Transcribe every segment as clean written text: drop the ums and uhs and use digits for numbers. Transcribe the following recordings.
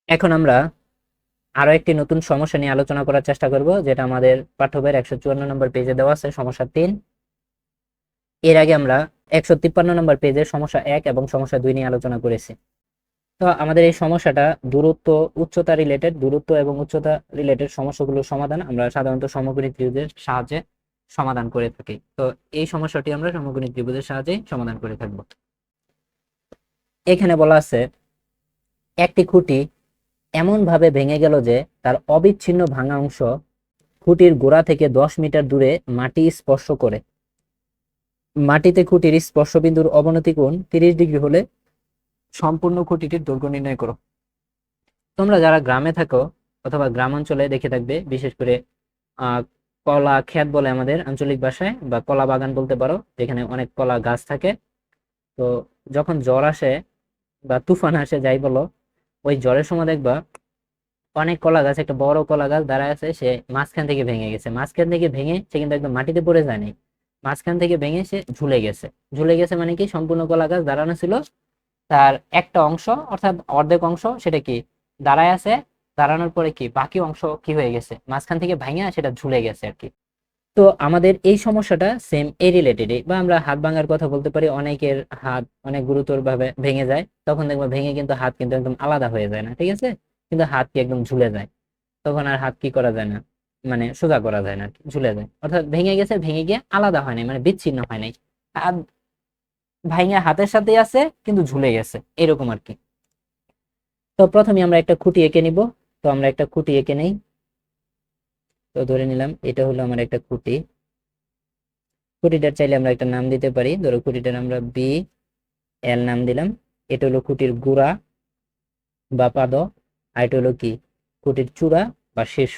এখন আমরা আরো একটি নতুন সমস্যা নিয়ে আলোচনা করার চেষ্টা করব, যেটা আমাদের পাঠ্যবইয়ের 154 নম্বর পেজে দেওয়া আছে, সমস্যা 3। এর আগে আমরা 153 নম্বর পেজের সমস্যা 1 এবং সমস্যা 2 নিয়ে আলোচনা করেছি। তো আমাদের এই সমস্যাটা দূরত্ব উচ্চতা রিলেটেড, দূরত্ব এবং উচ্চতা রিলেটেড সমস্যাগুলোর সমাধান আমরা সাধারণত সমকোণী ত্রিভুজের সাহায্যে সমাধান করে থাকি। তো এই সমস্যাটি আমরা সমকোণী ত্রিভুজের সাহায্যে সমাধান করে থাকবো। এখানে বলা আছে একটি খুঁটি এমন ভাবে ভেঙে গেল যে তার অবিচ্ছিন্ন ভাঙা অংশ খুঁটির গোড়া থেকে 10 মিটার দূরে মাটি স্পর্শ করে। মাটিতে খুঁটির স্পর্শবিন্দুর অবনতি কোণ 30 ডিগ্রি হলে সম্পূর্ণ খুঁটিটির দৈর্ঘ্য নির্ণয় করো। তোমরা যারা গ্রামে থাকো অথবা গ্রাম অঞ্চলে দেখে থাকবে, বিশেষ করে কলা ক্ষেত বলে আমাদের আঞ্চলিক ভাষায়, বা কলা বাগান বলতে পারো, যেখানে অনেক কলা গাছ থাকে। তো যখন ঝড় আসে বা তুফান আসে, যাই বলো, ওই ঝড়ের সময় দেখবা অনেক কলা গাছ, একটা বড় কলা গাছ দাঁড়ায় আছে, সে মাঝখান থেকে ভেঙে গেছে। মাঝখান থেকে ভেঙে সে কিন্তু একদম মাটিতে পড়ে যায়নি, মাঝখান থেকে ভেঙে সে ঝুলে গেছে। ঝুলে গেছে মানে কি, সম্পূর্ণ কলা গাছ দাঁড়ানো ছিল, তার একটা অংশ অর্থাৎ অর্ধেক অংশ সেটা কি দাঁড়ায় আছে, দাঁড়ানোর পরে কি বাকি অংশ কি হয়ে গেছে, মাঝখান থেকে ভাঙা সেটা ঝুলে গেছে আর কি। তো আমাদের এই সমস্যাটা সেম এই রিলেটেডই, বা আমরা হাত ভাঙার কথা বলতে পারি। অনেকের হাত অনেক গুরুতর ভাবে ভেঙে যায়, তখন দেখবো ভেঙে কিন্তু হাত কিন্তু একদম আলাদা হয়ে যায় না, ঠিক আছে, কিন্তু হাত কি একদম ঝুলে যায়। তখন আর হাত কি করা যায় না, মানে সোজা করা যায় না আর কি, ঝুলে যায়। অর্থাৎ ভেঙে গেছে, ভেঙে গিয়ে আলাদা হয় নাই, মানে বিচ্ছিন্ন হয় নাই, হাত ভাঙে হাতের সাথে আছে কিন্তু ঝুলে গেছে, এরকম আর কি। তো প্রথমে আমরা একটা খুঁটি এঁকে নিব। তো আমরা একটা খুঁটি এঁকে নেই। তো ধরে নিলাম এটা হলো আমার একটা খুঁটি। খুঁটিটার চাইলে আমরা একটা নাম দিতে পারি, ধরো খুঁটিটার আমরা বি এল নাম দিলাম। এটা হলো খুঁটির গোড়া বা পাদ, আর এটা হলো কি খুঁটির চূড়া বা শীর্ষ।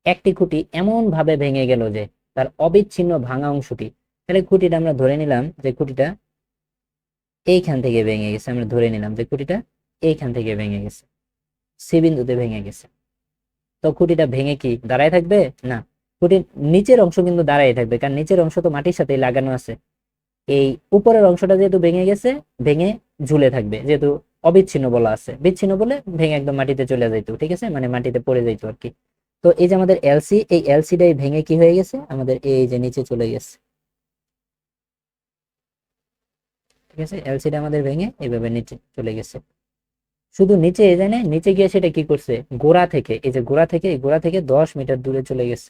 একটি খুঁটি এমন ভাবে ভেঙে গেল যে তার অবিচ্ছিন্ন ভাঙা অংশটি, তাহলে খুঁটিটা আমরা ধরে নিলাম যে খুঁটিটা এইখান থেকে ভেঙে গেছে। আমরা ধরে নিলাম যে খুঁটিটা এইখান থেকে ভেঙে গেছে, সি বিন্দুতে ভেঙে গেছে। তো খুঁটিটা ভেঙে কি দাঁড়ায় থাকবে? না, খুঁটির নিচের অংশ কিন্তু দাঁড়ায় থাকবে, কারণ নিচের অংশ তো মাটির সাথে লাগানো আছে। এই উপরের অংশটা যেহেতু ভেঙে গেছে, ভেঙে ঝুলে থাকবে, যেহেতু অবিচ্ছিন্ন বলা আছে, বিচ্ছিন্ন বলে ভেঙে একদম মাটিতে চলে যাইতো, ঠিক আছে, মানে মাটিতে পড়ে যাইতো আর কি। তো এই যে আমাদের এলসি, এই এলসিটাই ভেঙে কি হয়ে গেছে, আমাদের এই যে নিচে চলে গেছে, ঠিক আছে, এলসিটা আমাদের ভেঙে এইভাবে নিচে চলে গেছে। শুধু নিচে এই জানে, নিচে গিয়ে সেটা কি করছে, গোড়া থেকে, এই যে গোড়া থেকে, এই গোড়া থেকে 10 মিটার দূরে চলে গেছে।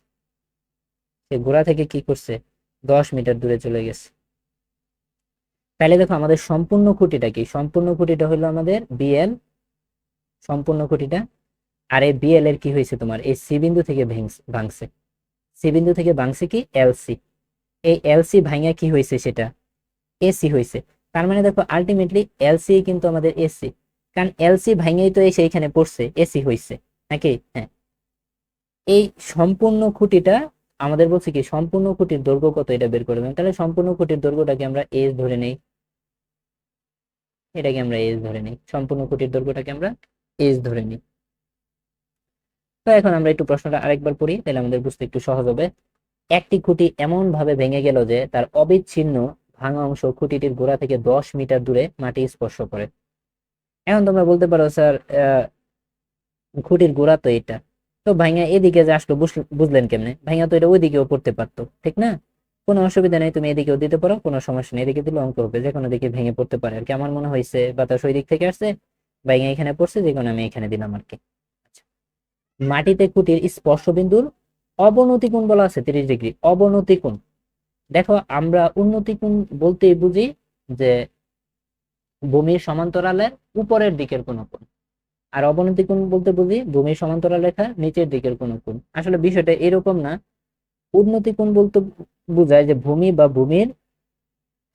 এই গোড়া থেকে কি করছে, 10 মিটার দূরে চলে গেছে। তাহলে দেখো আমাদের সম্পূর্ণ খুঁটিটা কি, সম্পূর্ণ খুঁটিটা হলো আমাদের বিএল, সম্পূর্ণ খুঁটিটা। আর এই বিএল এর কি হয়েছে, তোমার এই সি বিন্দু থেকে ভাঙছে, সি বিন্দু থেকে ভাঙছে কি এলসি। এই এলসি ভাঙা কি হয়েছে, সেটা এসি হয়েছে। তার মানে দেখো আলটিমেটলি এলসি কিন্তু আমাদের এসি, কারণ এলসি ভাঙেই তো এসে এখানে পড়ছে, এসি হয়েছে নাকি? হ্যাঁ। এই সম্পূর্ণ খুঁটিটা আমাদের বলছে কি, সম্পূর্ণ খুঁটির দৈর্ঘ্য কত এটা বের করে দেবেন। তাহলে সম্পূর্ণ খুঁটির দৈর্ঘ্যটাকে আমরা এস ধরে নেই, এটাকে আমরা এস ধরে নিই, সম্পূর্ণ খুঁটির দৈর্ঘ্যটাকে আমরা এস ধরে নিই। তো এখন আমরা একটু প্রশ্নটা আরেকবার পড়ি, তাহলে আমাদের বুঝতে একটু সহজ হবে। একটি খুঁটি এমন ভাবে ভেঙে গেল যে তার অবিচ্ছিন্ন ভাঙা অংশ খুঁটিটির গোড়া থেকে 10 মিটার দূরে মাটি স্পর্শ করে। এখন তোমরা বলতে পারো, স্যার খুঁটির গোড়া তো এটা, তো ভাইঙা এদিকে যে আসলো বুঝলেন কেমনে? ভাইঙা তো এটা ওইদিকেও পড়তে পারতো, ঠিক না? কোনো অসুবিধা নেই, তুমি এদিকেও দিতে পারো, কোনো সমস্যা নেই, এদিকে দিলে অঙ্ক হবে, যে কোনো দিকে ভেঙে পড়তে পারে আর কি। আমার মনে হয়েছে বাতাস ওই দিক থেকে আসছে, ভাইঙা এখানে পড়ছে, যে কোনো আমি এখানে দিলাম আর কি। আচ্ছা, মাটিতে খুঁটির স্পর্শ বিন্দুর অবনতি কোণ বলা আছে 30 ডিগ্রি। অবনতি কোণ, দেখো আমরা উন্নতি কোণ বলতেই বুঝি যে ভূমির সমান্তরালের উপরের দিকের কোন কোণ, আর অবনতি কোণ বলতে বুঝি ভূমির সমান্তরাল রেখার নিচের দিকের কোন কোণ। আসলে বিষয়টা এরকম না। উন্নতি কোণ বলতে বোঝায় যে ভূমি বা ভূমির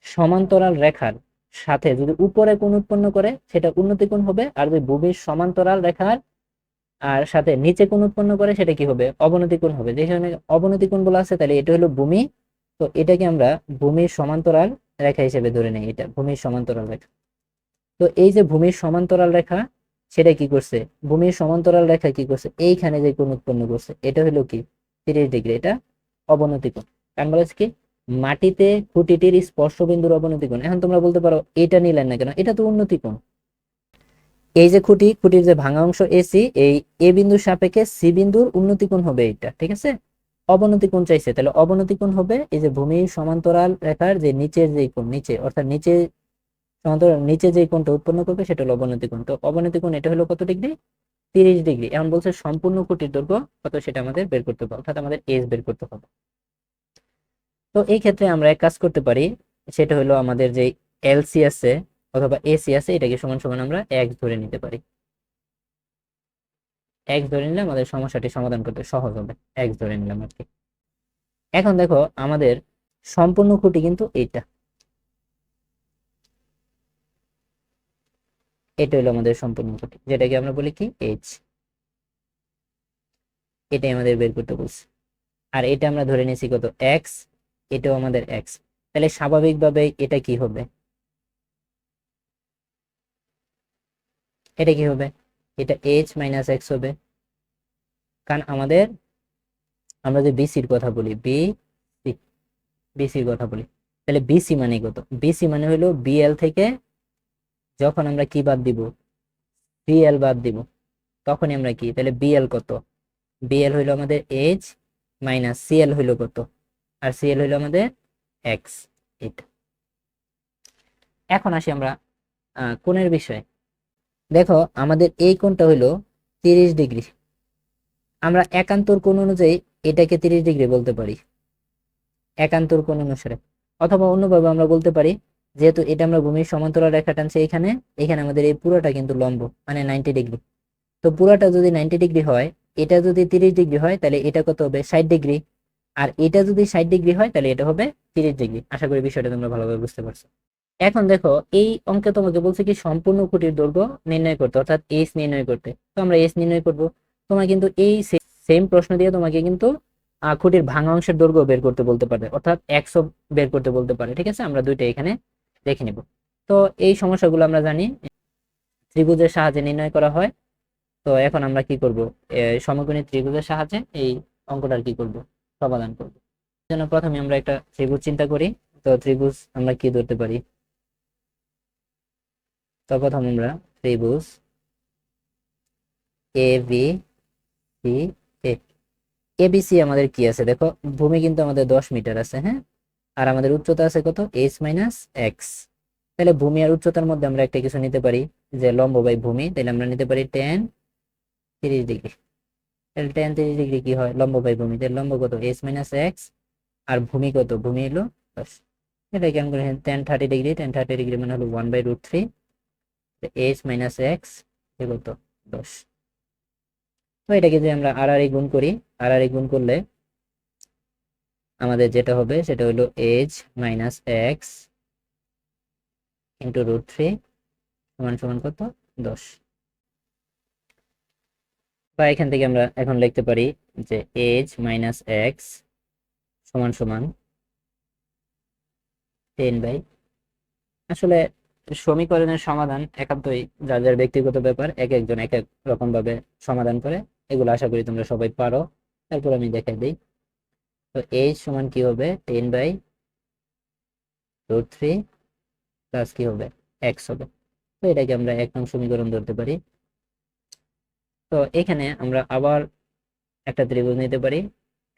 সমান্তরাল রেখার সাথে যদি উপরে কোণ উৎপন্ন করে সেটা উন্নতি কোণ হবে, আর যদি ভূমির সমান্তরাল রেখার আর সাথে নিচে কোণ উৎপন্ন করে সেটা কি হবে, অবনতি কোণ হবে। যেখানে অবনতি কোণ বলা আছে, তাহলে এটা হলো ভূমি। তো এটাকে আমরা ভূমির সমান্তরাল রেখা হিসেবে ধরে নিই, এটা ভূমির সমান্তরাল রেখা। তো এই যে ভূমির সমান্তরাল রেখা, সেটা কি করছে, ভূমির সমান্তরাল রেখা কি করছে, এইখানে যে কোণ উৎপন্ন করছে এটা হলো কি 30 ডিগ্রি, এটা অবনতি কোণ। কারণ বলেছে কি, মাটিতে খুঁটিটির স্পর্শ বিন্দুর অবনতি কোণ। এখন তোমরা বলতে পারো এটা নিলেন না কেন, এটা তো উন্নতি কোণ। এই যে খুঁটির যে ভাঙা অংশ এসি, এই এ বিন্দুর সাপেক্ষে সি বিন্দুর উন্নতি কোণ হবে এইটা, ঠিক আছে। অবনতি কোণ চাইছে, তাহলে অবনতি কোণ হবে এই যে ভূমির সমান্তরাল রেখার যে নিচের যে কোণ, নিচে অর্থাৎ নিচে সমান্তরাল নিচে যে কোণটা উৎপন্ন করবে সেটা হলো অবনতি কোণ। তো অবনতি কোণ এটা হলো কত ডিগ্রি? 30 ডিগ্রি। এখন বলছে সম্পূর্ণ খুঁটির দৈর্ঘ্য কত সেটা আমাদের বের করতে হবে, অর্থাৎ আমাদের এস বের করতে হবে। তো এই ক্ষেত্রে আমরা এক কাজ করতে পারি, সেটা হলো আমাদের যে এলসি আছে অথবা এসি আছে এটাকে সমান সমান আমরা এক্স ধরে নিতে পারি। এক্স ধরে নিলে আমাদের সমস্যাটি সমাধান করতে সহজ হবে, এক্স ধরে নিলাম আর কি। এখন দেখো আমাদের সম্পূর্ণ খুঁটি কিন্তু এটা, এটা হলো আমাদের সম্পূর্ণ খুঁটি, যেটাকে আমরা বলি কি এইচ। এটাই আমাদের বের করতে বলছে। আর এটা আমরা ধরে নিয়েছি কত? এক্স। এটাও আমাদের এক্স। তাহলে স্বাভাবিকভাবে এটা কি হবে? এটা কি হবে? এটা এইচ মাইনাস এক্স হবে। কারণ আমাদের, আমরা যে বিসির কথা বলি, বিসির কথা বলি, তাহলে বিসি মানে কত? বিসি মানে হলো বিএল থেকে যখন আমরা কি বাদ দিব, বিএল বাদ দিব, তখনই আমরা কি, তাহলে বিএল কত? বিএল হইলো আমাদের এইচ মাইনাস সিএল হইলো কত? আর সিএল হইলো আমাদের এক্স। এটা। এখন আসি আমরা কোণের বিষয়ে। দেখো আমাদের এই কোণটা হইলো 30 ডিগ্রি। আমরা একান্তর কোণ অনুযায়ী এটাকে 30 ডিগ্রি বলতে পারি, একান্তর কোণ অনুসারে। অথবা অন্যভাবে আমরা বলতে পারি, যেহেতু এটা আমরা ভূমির সমান্তরাল রেখা টানছি এখানে, এখানে আমাদের এই পুরোটা কিন্তু লম্ব, মানে 90 ডিগ্রি। তো পুরোটা যদি 90 ডিগ্রি হয়, এটা যদি 30 ডিগ্রি হয়, তাহলে এটা কত হবে? 60 ডিগ্রি। আর এটা যদি 60 ডিগ্রি হয়, তাহলে এটা হবে 30 ডিগ্রি। আশা করি বিষয়টা তোমরা ভালোভাবে বুঝতে পারছো। এখন দেখো এই অঙ্কে তোমাকে বলছে কি সম্পূর্ণ খুঁটির দৈর্ঘ্য নির্ণয় করতে, অর্থাৎ এস নির্ণয় করতে। তো আমরা এস নির্ণয় করব। তোমার কিন্তু এই সেম প্রশ্ন দিয়ে তোমাকে কিন্তু খুঁটির ভাঙা অংশের দৈর্ঘ্য বের করতে বলতে পারে, অর্থাৎ একশো বের করতে বলতে পারে, ঠিক আছে। আমরা দুইটা এখানে দেখে নিব। তো এই সমস্যাগুলো আমরা জানি ত্রিভুজের সাহায্যে নির্ণয় করা হয়। তো এখন আমরা কি করব, সমকোণী ত্রিভুজের সাহায্যে এই অঙ্কটার কি করব, সমাধান করব। জন্য প্রথমে আমরা একটা ত্রিভুজ চিন্তা করি। তো ত্রিভুজ আমরা কি ধরতে পারি? তো প্রথম আমরা ত্রিভুজ A B C A, ABC আমাদের কি আছে দেখো, ভূমি কিন্তু আমাদের 10 মিটার আছে, হ্যাঁ। আর আমাদের উচ্চতা আছে কত? H minus x. তাহলে ভূমি আর উচ্চতার মধ্যে আমরা একটা কিছু নিতে পারি, যে লম্ব বাই ভূমি। তাহলে আমরা নিতে পারি tan 30 ডিগ্রি। তাহলে tan 30 ডিগ্রি কি হয়? লম্ব বাই ভূমি। তাহলে লম্ব কত? H minus x. আর ভূমি কত? ভূমি হলো 10। এটা কেমন করে? tan 30 ডিগ্রি, tan 30 ডিগ্রি মানে হলো 1/√3 এইচ মাইনাস এক্স কত? 10। তো এটাকে যদি আমরা আর গুণ করি, আর গুণ করলে আমাদের যেটা হবে সেটা হলো এইচ মাইনাস এক্স ইন্টু √3 সমান সমান কত? 10। বা এখান থেকে আমরা এখন লিখতে পারি যে এইচ মাইনাস এক্স সমান সমান 10 বাই, আসলে সমীকরণের সমাধান একান্তই যার যার ব্যক্তিগত ব্যাপার, এক একজন এক এক রকম ভাবে সমাধান করে। এগুলো আশা করি তোমরা সবাই পারো। তারপর আমি দেখাই দিই। তো এইচ সমান কি হবে? 10/√3 প্লাস কি হবে? এক্স হবে। তো এটাকে আমরা 1 নং সমীকরণ ধরতে পারি। তো এখানে আমরা আবার একটা ত্রিভুজ নিতে পারি,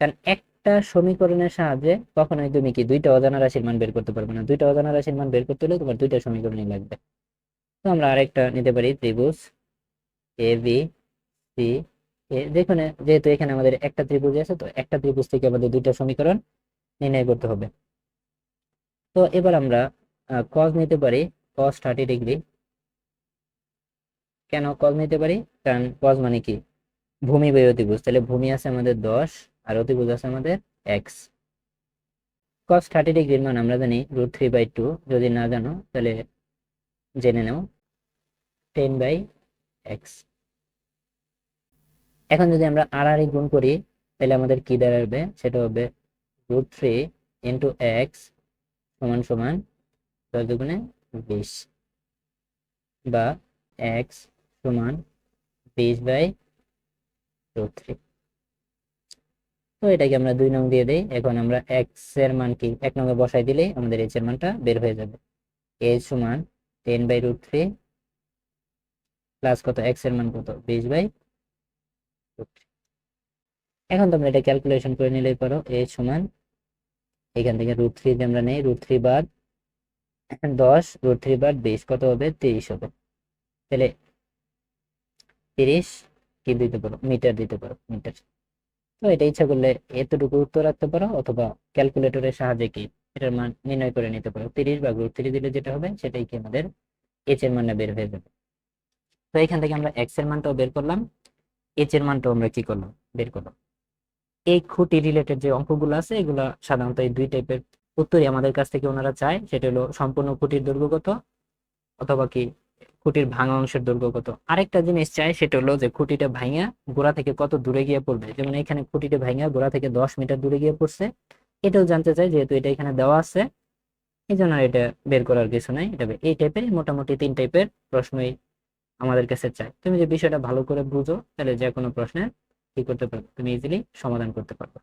কারণ একটা সমীকরণের সাহায্যে কখনোই তুমি কি দুইটা অজানা রাশির মান বের করতে পারবে না। দুইটা অজানা রাশির মান বের করতে হলে তোমার দুইটা সমীকরণই লাগবে। তো আমরা আরেকটা নিতে পারি, ত্রিভুজ এ বি সি এ। যেখানে যেহেতু এখানে আমাদের একটা ত্রিভুজ আছে, তো একটা ত্রিভুজ থেকে আমাদের দুইটা সমীকরণ নির্ণয় করতে হবে। তো এবার আমরা কজ নিতে পারি, cos 30 ডিগ্রি। কেন কজ নিতে পারি? কারণ কজ মানে কি ভূমি বাই অতিভুজ। তাহলে ভূমি আছে আমাদের 10 আর অতিভুজ আছে আমাদের এক্স। cos 30 ডিগ্রির মান আমরা জানি √3/2। যদি না জানো তাহলে জেনে নাও, 10/x। এখন যদি আমরা আর গুণ করি, তাহলে আমাদের কি দাঁড়াবে? সেটা হবে √3 ইন্টু এক্স সমান সমান 10 দুগুণে 20, বা এক্স সমান 20/√3। তো এটাকে আমরা 2 নং দিয়ে দেই। এখন আমরা এক্স এর মান কি 1 নং বসাই দিলেই আমাদের এইচ এর মানটা বের হয়ে যাবে। এইচ সমান 10/√3 প্লাস কত এক্স এর মান কত 20/√3। এখন তোমরা এটা ক্যালকুলেশন করে নিলেই পারো। এ সমান এখান থেকে √3 যদি আমরা নেই, √3 বাদ 10, √3 বাদ 20 কত হবে 30 হবে। তাহলে 30 কি দিতে পারো, মিটার দিতে পারো, মিটার। তো এটা ইচ্ছা করলে এতটুকু উত্তর রাখতে পারো, অথবা ক্যালকুলেটরের সাহায্যে কি এটার মান নির্ণয় করে নিতে পারো। 30/√3 দিলে যেটা হবে সেটাই কি আমাদের এইচ এর মানটা বের হয়ে যাবে। তো এখান থেকে আমরা এক্স এর মানটাও বের করলাম, এইচ এর মানটাও আমরা কি করলাম, বের করলাম। এই খুঁটি রিলেটেড যে অঙ্কগুলো আছে এগুলা সাধারণত এই দুই টাইপের উত্তরই আমাদের কাছ থেকে ওনারা চায়। সেটা হলো সম্পূর্ণ খুঁটির দৈর্ঘ্য কত, অথবা কি খুঁটির ভাঙা অংশের দৈর্ঘ্য কত। আরেকটা জিনিস চাই, সেটা হলো যে খুঁটিটা ভাঙা গোড়া থেকে কত দূরে গিয়ে পড়বে। যেমন এখানে খুঁটিটা ভাঙা গোড়া থেকে 10 মিটার দূরে গিয়ে পড়ছে, এটাও জানতে চাই, যেহেতু এটা এখানে দেওয়া আছে এই জন্য এটা বের করার কিছু নাই। এটা এই টাইপের মোটামুটি 3 টাইপের প্রশ্নই আমাদের কাছে চাই। তুমি যে বিষয়টা ভালো করে বুঝো, তাহলে যে কোনো প্রশ্নের কি করতে পারবে, তুমি ইজিলি সমাধান করতে পারবে।